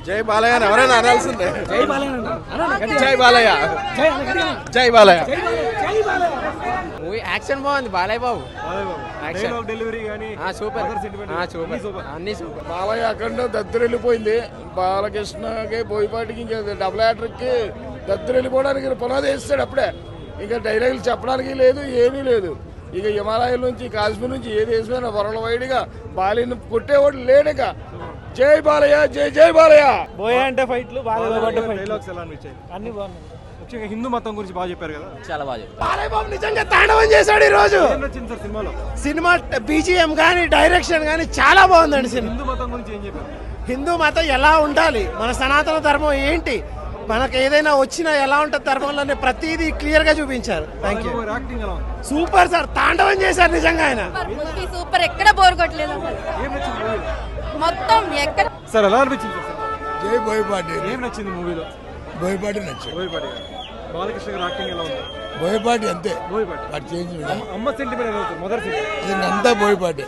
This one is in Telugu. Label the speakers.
Speaker 1: జై బాలయ్య అని ఎవరైనా అనాల్సిందే. జై బాలయ్య, జై బాలయ్య.
Speaker 2: మూవీ యాక్షన్ బాగుంది. బాలయ్య బాబు యాక్షన్
Speaker 3: డెలివరీ కానీ
Speaker 2: సూపర్ సూపర్ అన్ని సూపర్.
Speaker 1: బాలయ్య అక్కడ దద్దరెళ్ళిపోయింది. బాలకృష్ణకి బోయపాటికి ఇంకా డబుల్ యాక్టర్కి దద్దరెళ్ళిపోవడానికి పునాది వేస్తాడు అప్పుడే. ఇంకా డైలాగులు చెప్పడానికి లేదు, ఏమీ లేదు. ఇక హిమాలయాల నుంచి కాశ్మీర్ నుంచి ఏది వేసిపోయినా వరల్డ్ వైడ్ గా బాలీని కొట్టేవాడు లేడుగా. జై బాలయ్య, జై జై బాలయ్య.
Speaker 3: బోయా అంటే ఫైట్లు బాగా డైలాగ్స్ ఎలా అనిపించాయి? అన్ని బాగున్నాయి. ముఖ్యంగా హిందూ మతం గురించి బాగా చెప్పారు కదా,
Speaker 2: చాలా బాగా చెప్పారు.
Speaker 1: బాలయ్య బాబు నిజంగా తాండవం చేశాడు ఈ రోజు.
Speaker 3: ఏం నచ్చింది సార్ సినిమాలో?
Speaker 1: సినిమా బీజిఎం కానీ డైరెక్షన్ కానీ చాలా బాగుందండి. సినిమా
Speaker 3: హిందూ మతం గురించి ఏం చెప్పారు?
Speaker 1: హిందూ మతం ఎలా ఉండాలి, మన సనాతన ధర్మం ఏంటి, మనకు ఏదైనా వచ్చినా ఎలా ఉంటుంది ధర్మంలోనే ప్రతిదీ క్లియర్ గా చూపించారు. Thank you.
Speaker 3: యాక్టింగ్ ఎలా ఉంది?
Speaker 1: సూపర్ సార్, తాండవం చేశారు నిజంగా ఆయన.
Speaker 4: సూపర్, ఎక్కడ బోర్ కొట్టలేదు
Speaker 3: ఏం నచ్చింది మూవీలో?
Speaker 4: మొత్తం ఎక్కడ.
Speaker 3: సార్ ఎలా అనిపించింది సార్?
Speaker 1: జై బోయపాటి.
Speaker 3: ఏం నచ్చింది మూవీలో?
Speaker 1: బోయపాటి నచ్చింది.
Speaker 3: బోయపాటి బాలకృష్ణ గారు యాక్టింగ్ ఎలా ఉంది?
Speaker 1: బోయపాటి అంతే.
Speaker 3: బోయపాటి
Speaker 1: చేంజ్
Speaker 3: అమ్మ సెంటిమెంట్ ఎలా అవుతుంది? మొదటి
Speaker 1: అంతా బోయపాటి.